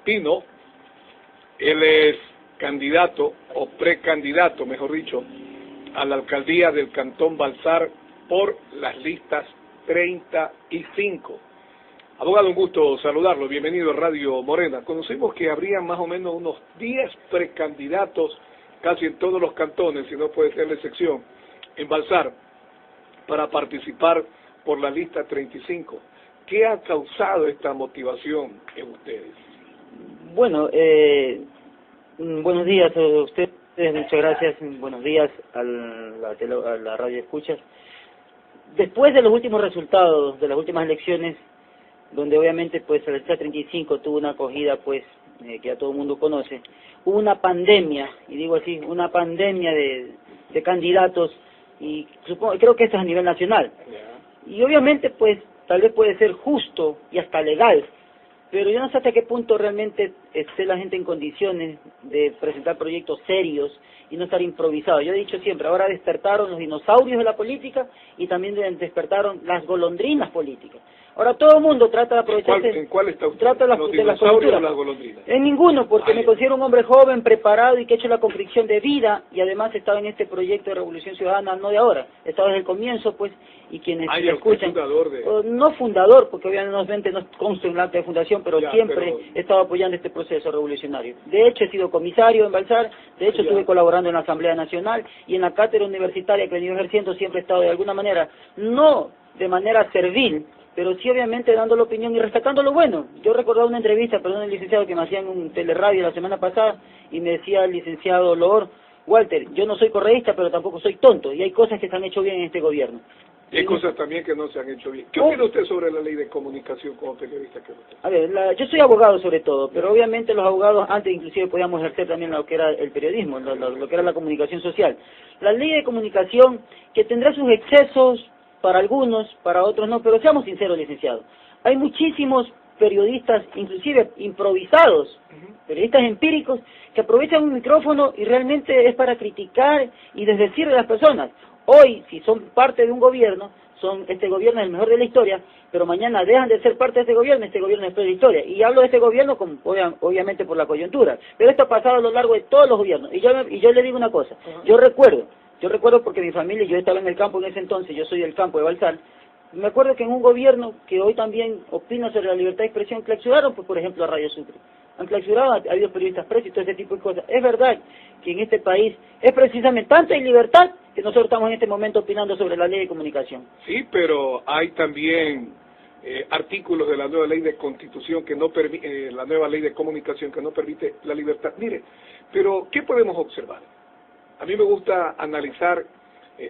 Pino. Él es candidato, o precandidato, mejor dicho, a la alcaldía del Cantón Balsar por las listas 35. Abogado, un gusto saludarlo. Bienvenido a Radio Morena. Conocimos que habría más o menos unos 10 precandidatos casi en todos los cantones, si no puede ser la excepción, en Balsar, para participar por la lista 35. ¿Qué ha causado esta motivación en ustedes? Bueno, buenos días a ustedes, muchas gracias, buenos días a la radio escuchas. Después de los últimos resultados de las últimas elecciones, donde obviamente pues la lista 35 tuvo una acogida pues que ya todo el mundo conoce, hubo una pandemia, y digo así, una pandemia de candidatos, y creo que esto es a nivel nacional. Y obviamente pues tal vez puede ser justo y hasta legal, pero yo no sé hasta qué punto realmente esté la gente en condiciones de presentar proyectos serios y no estar improvisados. Yo he dicho siempre, ahora despertaron los dinosaurios de la política y también despertaron las golondrinas políticas. Ahora todo el mundo trata de aprovecharse. ¿En cuál está usted? Trata ¿Los de las dinosaurios o las golondrinas? En ninguno, porque me considero un hombre joven, preparado y que ha hecho la convicción de vida, y además he estado en este proyecto de Revolución Ciudadana no de ahora, he estado desde el comienzo pues, y quienes me escuchan, no fundador, porque obviamente no consta en el acta de fundación, pero siempre he estado apoyando este proceso revolucionario. De hecho he sido comisario en Balsar, de hecho estuve colaborando en la Asamblea Nacional y en la cátedra universitaria que he venido ejerciendo siempre he estado de alguna manera, no de manera servil, pero sí obviamente dando la opinión y rescatando lo bueno. Yo recordaba una entrevista, perdón, el licenciado que me hacía en un teleradio la semana pasada, y me decía el licenciado Loor, Walter, yo no soy correísta, pero tampoco soy tonto, y hay cosas que se han hecho bien en este gobierno. Y hay cosas también que no se han hecho bien. ¿Qué opina usted sobre la ley de comunicación como periodista que usted? A ver, yo soy abogado sobre todo, pero obviamente los abogados antes inclusive podíamos ejercer también lo que era el periodismo, lo que era la comunicación social. La ley de comunicación, que tendrá sus excesos, para algunos, para otros no, pero seamos sinceros, licenciado. Hay muchísimos periodistas, inclusive improvisados, periodistas empíricos, que aprovechan un micrófono y realmente es para criticar y desdecir a las personas. Hoy, si son parte de un gobierno, este gobierno es el mejor de la historia, pero mañana dejan de ser parte de este gobierno es el peor de la historia. Y hablo de este gobierno como, obviamente por la coyuntura, pero esto ha pasado a lo largo de todos los gobiernos. Y yo le digo una cosa, yo recuerdo porque mi familia, yo estaba en el campo en ese entonces, yo soy del campo de Balsar, me acuerdo que en un gobierno que hoy también opina sobre la libertad de expresión, clausuraron, pues, por ejemplo, a Radio Sucre. Han clausurado, ha habido periodistas presos y todo ese tipo de cosas. Es verdad que en este país es precisamente tanta libertad que nosotros estamos en este momento opinando sobre la ley de comunicación. Sí, pero hay también artículos de la nueva ley de constitución que no permite, la nueva ley de comunicación que no permite la libertad. Mire, pero ¿qué podemos observar? A mí me gusta analizar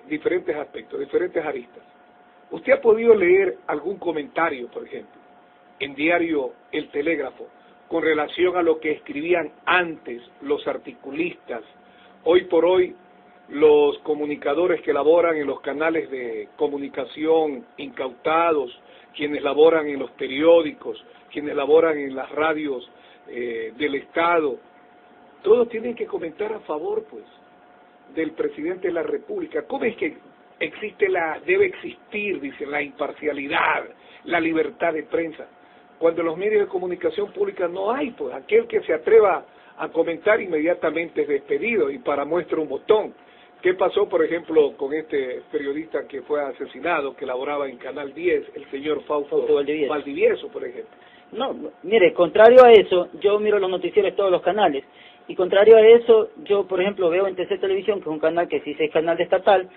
diferentes aspectos, diferentes aristas. ¿Usted ha podido leer algún comentario, por ejemplo, en diario El Telégrafo, con relación a lo que escribían antes los articulistas, hoy por hoy los comunicadores que laboran en los canales de comunicación incautados, quienes laboran en los periódicos, quienes laboran en las radios del Estado? Todos tienen que comentar a favor, pues, del presidente de la República. ¿Cómo es que debe existir, dicen, la imparcialidad, la libertad de prensa, cuando en los medios de comunicación pública no hay? Pues aquel que se atreva a comentar inmediatamente es despedido, y para muestra un botón. ¿Qué pasó, por ejemplo, con este periodista que fue asesinado, que laboraba en Canal 10, el señor Fausto Valdivieso, por ejemplo? No, mire, contrario a eso, yo miro los noticieros de todos los canales, y contrario a eso, yo, por ejemplo, veo en TC Televisión, que es un canal que sí es canal estatal,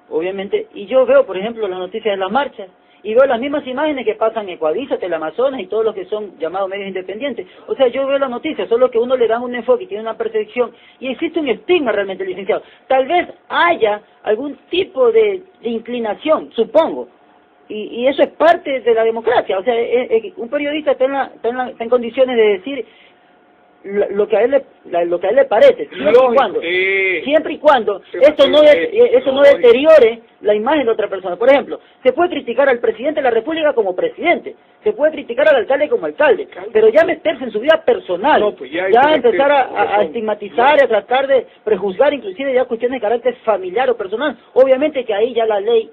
obviamente, y yo veo, por ejemplo, las noticias de las marchas, y veo las mismas imágenes que pasan en Ecuavisa, Teleamazonas y todos los que son llamados medios independientes. O sea, yo veo las noticias, solo que uno le da un enfoque, tiene una percepción, y existe un estigma realmente, licenciado. Tal vez haya algún tipo de inclinación, supongo, y eso es parte de la democracia. O sea, un periodista está en condiciones de decir lo que a él le parece, siempre y cuando eso no deteriore la imagen de otra persona. Por ejemplo, se puede criticar al presidente de la República como presidente, se puede criticar al alcalde como alcalde, pero ya meterse en su vida personal, ya empezar a estigmatizar, a tratar de prejuzgar inclusive ya cuestiones de carácter familiar o personal, obviamente que ahí ya la ley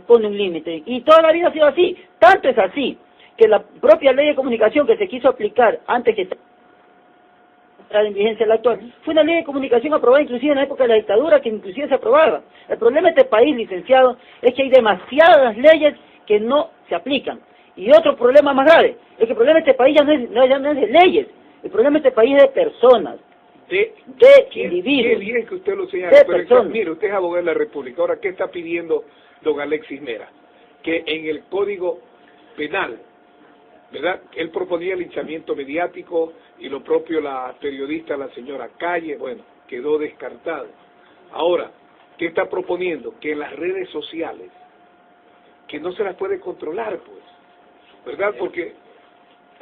pone un límite, y toda la vida ha sido así. Tanto es así que la propia ley de comunicación que se quiso aplicar antes que entrada en vigencia la actual, fue una ley de comunicación aprobada inclusive en la época de la dictadura, que inclusive se aprobaba. El problema de este país, licenciado, es que hay demasiadas leyes que no se aplican. Y otro problema más grave, es que el problema de este país ya no es de leyes, el problema de este país es de personas, de individuos. Qué bien que usted lo señala, pero mire, usted es abogado de la República. Ahora, ¿qué está pidiendo don Alexis Mera? Que en el Código Penal, ¿verdad?, él proponía el linchamiento mediático, y lo propio la periodista, la señora Calle, bueno, quedó descartado. Ahora, ¿qué está proponiendo? Que en las redes sociales, que no se las puede controlar, pues, ¿verdad? Porque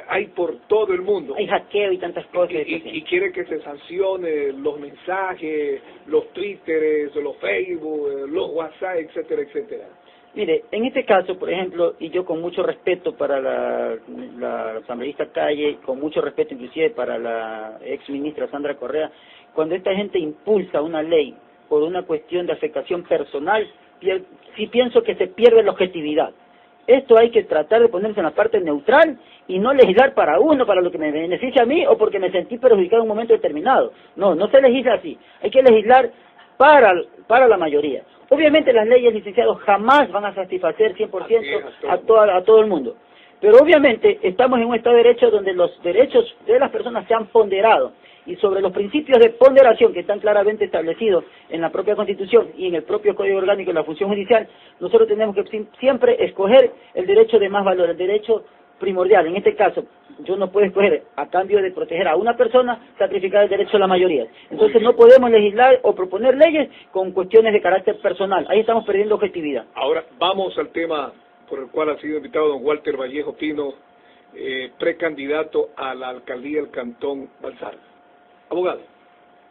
hay por todo el mundo. Hay hackeo y tantas cosas. Y quiere que se sancione los mensajes, los Twitteres, los Facebook, los WhatsApp, etcétera, etcétera. Mire, en este caso, por ejemplo, y yo con mucho respeto para la asambleísta Calle, con mucho respeto inclusive para la ex ministra Sandra Correa, cuando esta gente impulsa una ley por una cuestión de afectación personal, sí pienso que se pierde la objetividad. Esto hay que tratar de ponerse en la parte neutral y no legislar para uno, para lo que me beneficia a mí o porque me sentí perjudicado en un momento determinado. No se legisla así. Hay que legislar para la mayoría. Obviamente las leyes, licenciados, jamás van a satisfacer 100% a todo el mundo. Pero obviamente estamos en un Estado de Derecho donde los derechos de las personas se han ponderado. Y sobre los principios de ponderación que están claramente establecidos en la propia Constitución y en el propio Código Orgánico de la Función Judicial, nosotros tenemos que siempre escoger el derecho de más valor, el derecho primordial. En este caso, yo no puedo escoger, a cambio de proteger a una persona, sacrificar el derecho de la mayoría. Entonces no podemos legislar o proponer leyes con cuestiones de carácter personal. Ahí estamos perdiendo objetividad. Ahora vamos al tema por el cual ha sido invitado don Walter Vallejo Pino, precandidato a la alcaldía del Cantón Balsar. Abogado,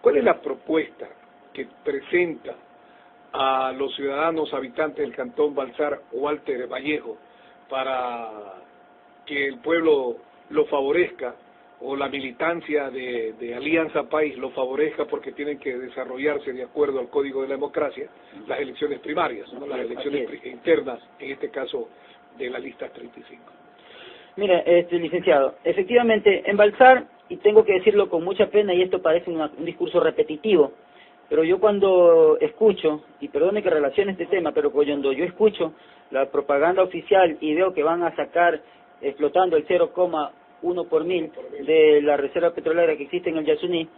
¿cuál es la propuesta que presenta a los ciudadanos habitantes del Cantón Balsar, Walter Vallejo, para que el pueblo lo favorezca, o la militancia de Alianza País lo favorezca, porque tienen que desarrollarse de acuerdo al Código de la Democracia las elecciones primarias, ¿no?, las elecciones internas, en este caso de la lista 35? Mire, licenciado, efectivamente, en Balsar, y tengo que decirlo con mucha pena, y esto parece un discurso repetitivo, pero yo cuando escucho, y perdone que relacione este tema, pero cuando yo escucho la propaganda oficial y veo que van a sacar, explotando el 0,1 por mil de la reserva petrolera que existe en el Yasuní,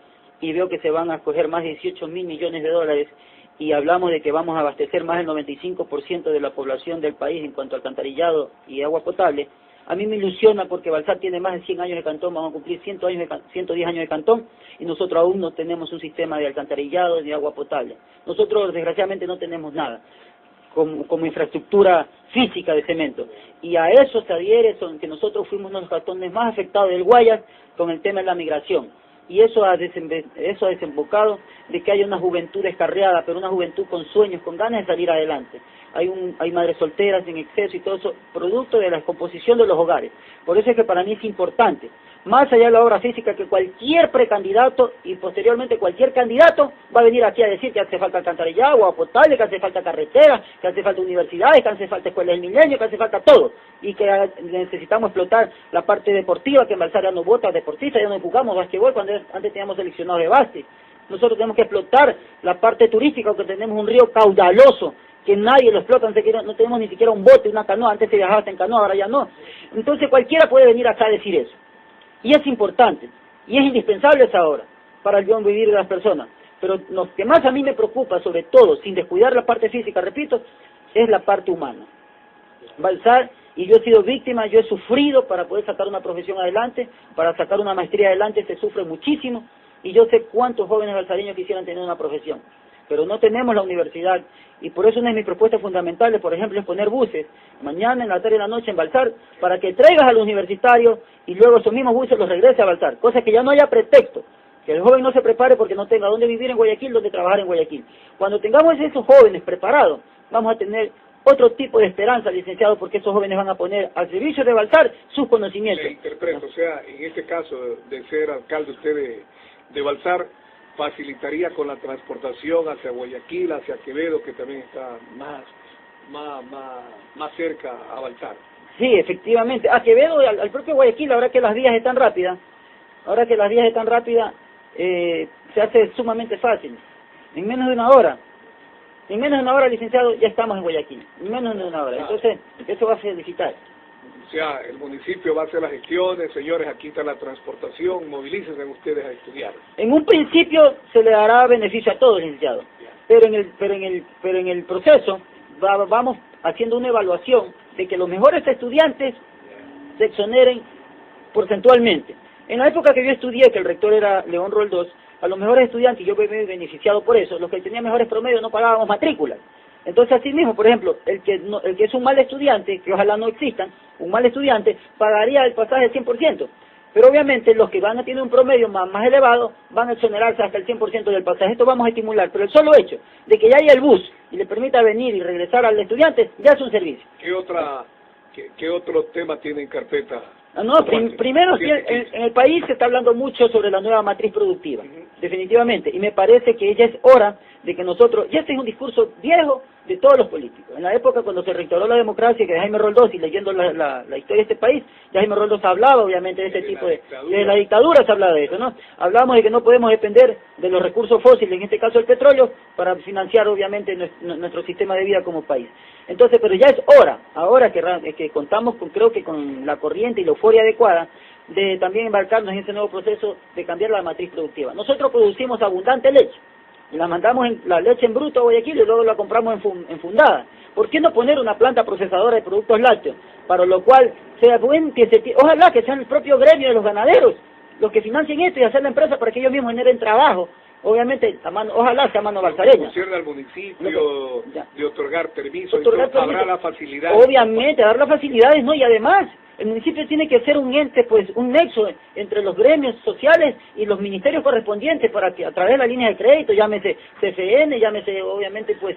y veo que se van a escoger más de 18 mil millones de dólares, y hablamos de que vamos a abastecer más del 95% de la población del país en cuanto a alcantarillado y agua potable, a mí me ilusiona porque Balsar tiene más de 100 años de cantón, vamos a cumplir 110 años de cantón, y nosotros aún no tenemos un sistema de alcantarillado ni de agua potable. Nosotros desgraciadamente no tenemos nada como infraestructura física de cemento. Y a eso se adhiere que nosotros fuimos uno de los cantones más afectados del Guayas con el tema de la migración. Y eso ha desembocado de que haya una juventud descarriada, pero una juventud con sueños, con ganas de salir adelante. Hay madres solteras en exceso y todo eso, producto de la descomposición de los hogares. Por eso es que para mí es importante, más allá de la obra física, que cualquier precandidato y posteriormente cualquier candidato va a venir aquí a decir que hace falta alcantarillado, agua potable, que hace falta carretera, que hace falta universidades, que hace falta escuelas del milenio, que hace falta todo, y que necesitamos explotar la parte deportiva, que en Balsar ya no vota deportistas, ya no jugamos basquetbol cuando antes teníamos seleccionados de básquet. Nosotros tenemos que explotar la parte turística, porque tenemos un río caudaloso que nadie lo explota, no tenemos ni siquiera un bote, una canoa, antes se viajaba en canoa, ahora ya no. Entonces cualquiera puede venir acá a decir eso. Y es importante, y es indispensable esa hora para el buen vivir de las personas. Pero lo que más a mí me preocupa, sobre todo, sin descuidar la parte física, repito, es la parte humana. Balsar, y yo he sido víctima, yo he sufrido para poder sacar una profesión adelante, para sacar una maestría adelante, se sufre muchísimo, y yo sé cuántos jóvenes balsareños quisieran tener una profesión, pero no tenemos la universidad, y por eso una de mis propuestas fundamentales, por ejemplo, es poner buses, mañana, en la tarde y en la noche en Balsar, para que traigas a los universitarios, y luego esos mismos buses los regrese a Balsar, cosa que ya no haya pretexto, que el joven no se prepare porque no tenga dónde vivir en Guayaquil, dónde trabajar en Guayaquil. Cuando tengamos esos jóvenes preparados, vamos a tener otro tipo de esperanza, licenciado, porque esos jóvenes van a poner al servicio de Balsar sus conocimientos. Le interpreto, o sea, en este caso de ser alcalde usted de Balsar, facilitaría con la transportación hacia Guayaquil, hacia Quevedo, que también está más cerca a Balsar. Sí, efectivamente. A Quevedo, al propio Guayaquil, ahora que las vías están rápidas, se hace sumamente fácil. En menos de una hora. En menos de una hora, licenciado, ya estamos en Guayaquil. En menos de una hora. Entonces, eso va a felicitar. O sea, el municipio va a hacer las gestiones, señores, aquí está la transportación, movilícense ustedes a estudiar. En un principio se le dará beneficio a todos, licenciado, pero en el proceso vamos haciendo una evaluación de que los mejores estudiantes se exoneren porcentualmente. En la época que yo estudié, que el rector era León Roldós, a los mejores estudiantes, yo me he beneficiado por eso, los que tenían mejores promedios no pagábamos matrículas. Entonces, así mismo, por ejemplo, el que es un mal estudiante, que ojalá no existan, un mal estudiante, pagaría el pasaje al 100%. Pero obviamente los que van a tener un promedio más elevado van a exonerarse hasta el 100% del pasaje. Esto vamos a estimular, pero el solo hecho de que ya haya el bus y le permita venir y regresar al estudiante, ya es un servicio. ¿Qué otro tema tiene en carpeta? Primero, en el país se está hablando mucho sobre la nueva matriz productiva, definitivamente, y me parece que ya es hora de que nosotros, y este es un discurso viejo de todos los políticos, en la época cuando se restauró la democracia, que Jaime Roldós, y leyendo la historia de este país, Jaime Roldós hablaba obviamente de este tipo de la dictadura se hablaba de eso, ¿no? Hablábamos de que no podemos depender de los recursos fósiles, en este caso el petróleo, para financiar obviamente nuestro sistema de vida como país. Entonces, pero ya es hora, ahora que contamos creo que con la corriente y la euforia adecuada, de también embarcarnos en ese nuevo proceso de cambiar la matriz productiva. Nosotros producimos abundante leche, y la mandamos la leche en bruto a Guayaquil y luego la compramos en fundada. ¿Por qué no poner una planta procesadora de productos lácteos? Para lo cual ojalá que sean el propio gremio de los ganaderos los que financien esto y hacer la empresa para que ellos mismos generen trabajo. Obviamente, ojalá sea mano balsareña. Funciona al municipio de otorgar permisos, habrá la facilidad. Obviamente, dar las facilidades, ¿no? Y además, el municipio tiene que ser un ente, pues, un nexo entre los gremios sociales y los ministerios correspondientes para que a través de la línea de crédito, llámese CFN, llámese, obviamente, pues,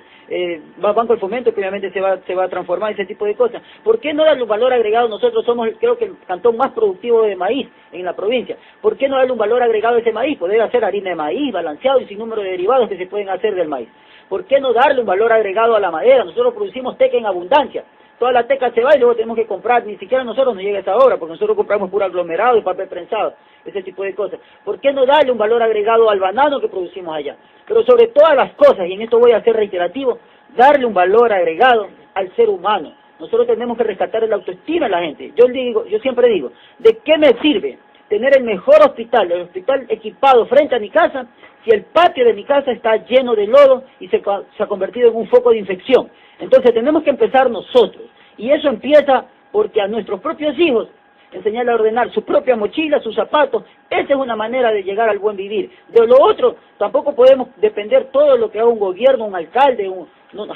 Banco del Fomento, que obviamente se va a transformar ese tipo de cosas. ¿Por qué no darle un valor agregado? Nosotros somos, creo que, el cantón más productivo de maíz en la provincia. ¿Por qué no darle un valor agregado a ese maíz? Poder hacer harina de maíz, balanceado y sin número de derivados que se pueden hacer del maíz. ¿Por qué no darle un valor agregado a la madera? Nosotros producimos teca en abundancia. Toda la teca se va y luego tenemos que comprar, ni siquiera a nosotros nos llega esa obra, porque nosotros compramos puro aglomerado y papel prensado, ese tipo de cosas. ¿Por qué no darle un valor agregado al banano que producimos allá? Pero sobre todas las cosas, y en esto voy a ser reiterativo, darle un valor agregado al ser humano. Nosotros tenemos que rescatar el autoestima de la gente. Yo siempre digo, ¿de qué me sirve tener el mejor hospital, el hospital equipado frente a mi casa, si el patio de mi casa está lleno de lodo y se ha convertido en un foco de infección? Entonces tenemos que empezar nosotros, y eso empieza porque a nuestros propios hijos enseñarle a ordenar su propia mochila, sus zapatos. Esa es una manera de llegar al buen vivir. De lo otro, tampoco podemos depender todo de lo que haga un gobierno, un alcalde,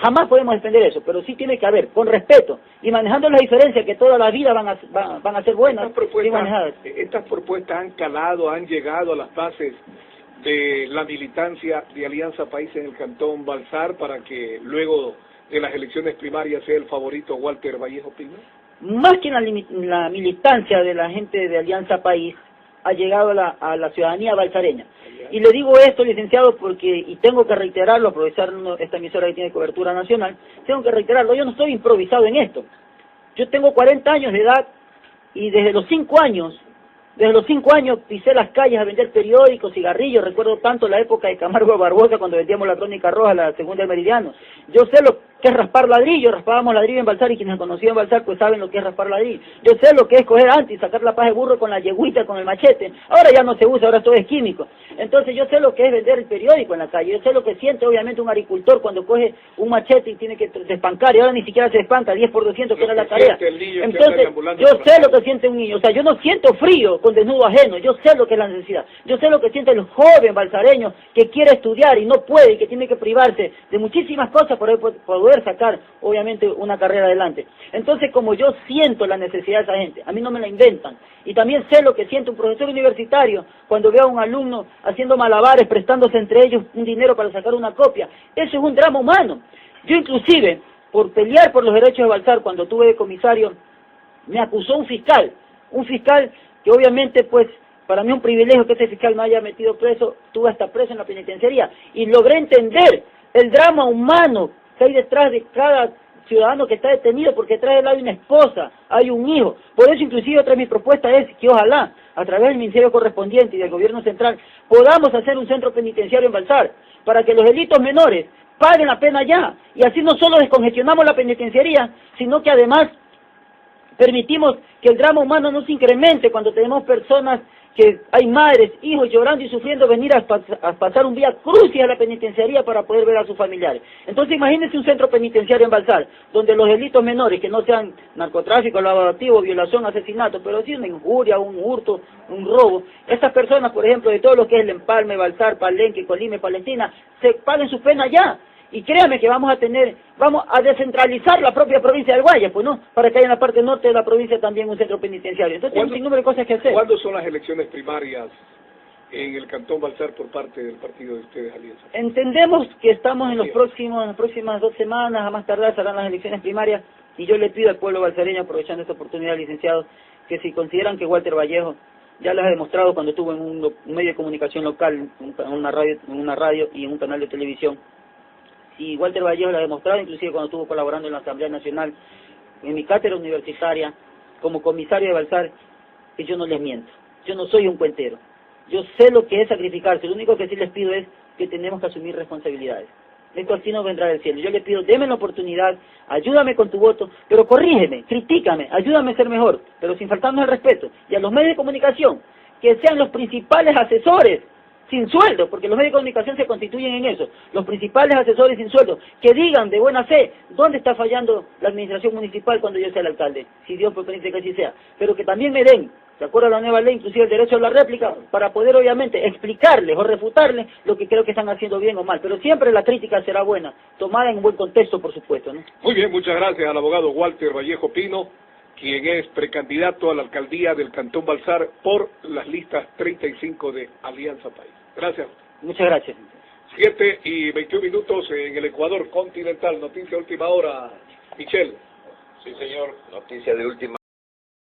jamás podemos depender de eso, pero sí tiene que haber, con respeto, y manejando las diferencias que toda la vida van a ser buenas. Estas propuestas han calado, han llegado a las bases de la militancia de Alianza País en el Cantón Balsar para que luego de las elecciones primarias sea el favorito Walter Vallejo Pino. Más que la militancia de la gente de Alianza País, ha llegado a la ciudadanía balsareña. Y le digo esto, licenciado, y tengo que reiterarlo, aprovechar esta emisora que tiene cobertura nacional, tengo que reiterarlo, yo no estoy improvisado en esto. Yo tengo 40 años de edad y desde los 5 años pisé las calles a vender periódicos, cigarrillos. Recuerdo tanto la época de Camargo Barbosa cuando vendíamos la Crónica Roja, la Segunda del Meridiano. Yo sé lo que es raspar ladrillo, raspábamos ladrillo en Balsar, y quienes me conocían en Balsar pues saben lo que es raspar ladrillo. Yo sé lo que es coger antes, sacar la paja de burro con la yegüita, con el machete. Ahora ya no se usa, ahora todo es químico. Entonces yo sé lo que es vender el periódico en la calle, yo sé lo que siente obviamente un agricultor cuando coge un machete y tiene que despancar, y ahora ni siquiera se despanca, 10 por 200 que era la tarea. Entonces yo sé lo que siente un niño, o sea, yo no siento frío con desnudo ajeno, yo sé lo que es la necesidad, yo sé lo que siente el joven balsareño que quiere estudiar y no puede, y que tiene que privarse de muchísimas cosas para poder sacar obviamente una carrera adelante. Entonces, como yo siento la necesidad de esa gente, a mí no me la inventan, y también sé lo que siente un profesor universitario cuando ve a un alumno haciendo malabares, prestándose entre ellos un dinero para sacar una copia. Eso es un drama humano. Yo inclusive, por pelear por los derechos de Balsar, cuando tuve de comisario, me acusó un fiscal que obviamente pues para mí es un privilegio que ese fiscal no haya metido preso, tuve hasta preso en la penitenciaría, y logré entender el drama humano que hay detrás de ciudadano que está detenido porque trae al lado una esposa, hay un hijo. Por eso inclusive otra de mis propuestas es que ojalá, a través del ministerio correspondiente y del gobierno central, podamos hacer un centro penitenciario en Balsar, para que los delitos menores paguen la pena ya, y así no solo descongestionamos la penitenciaría, sino que además permitimos que el drama humano no se incremente cuando tenemos personas que hay madres, hijos llorando y sufriendo venir a pasar un día crucial a la penitenciaría para poder ver a sus familiares. Entonces imagínense un centro penitenciario en Balsar, donde los delitos menores, que no sean narcotráfico, lavado de activos, violación, asesinato, pero sí una injuria, un hurto, un robo, estas personas, por ejemplo, de todo lo que es el Empalme, Balsar, Palenque, Colime, Palestina, se paguen su pena ya. Y créame que vamos a descentralizar la propia provincia del Guayas, pues no, para que haya en la parte norte de la provincia también un centro penitenciario. Entonces hay un sinnúmero de cosas que hacer. ¿Cuándo son las elecciones primarias en el Cantón Balsar por parte del partido de ustedes, Alianza? Entendemos que estamos en las próximas 2 semanas, a más tardar serán las elecciones primarias, y yo le pido al pueblo balsareño, aprovechando esta oportunidad, licenciados, que si consideran que Walter Vallejo ya les ha demostrado cuando estuvo en un medio de comunicación local, en una radio y en un canal de televisión, y Walter Vallejo lo ha demostrado, inclusive cuando estuvo colaborando en la Asamblea Nacional, en mi cátedra universitaria, como comisario de Balsar, que yo no les miento, yo no soy un cuentero, yo sé lo que es sacrificarse, lo único que sí les pido es que tenemos que asumir responsabilidades. Esto así no vendrá del cielo. Yo le pido, deme la oportunidad, ayúdame con tu voto, pero corrígeme, critícame, ayúdame a ser mejor, pero sin faltarnos el respeto. Y a los medios de comunicación, que sean los principales asesores, sin sueldo, porque los medios de comunicación se constituyen en eso, los principales asesores sin sueldo, que digan de buena fe dónde está fallando la administración municipal cuando yo sea el alcalde, si Dios permite que así sea, pero que también me den, de acuerdo a la nueva ley, inclusive el derecho a la réplica, para poder obviamente explicarles o refutarles lo que creo que están haciendo bien o mal, pero siempre la crítica será buena, tomada en un buen contexto, por supuesto, ¿no? Muy bien, muchas gracias al abogado Walter Vallejo Pino, quien es precandidato a la alcaldía del Cantón Balsar por las listas 35 de Alianza País. Gracias. Muchas gracias. 7:21 en el Ecuador continental. Noticia de última hora. Michelle. Sí, señor. Noticia de última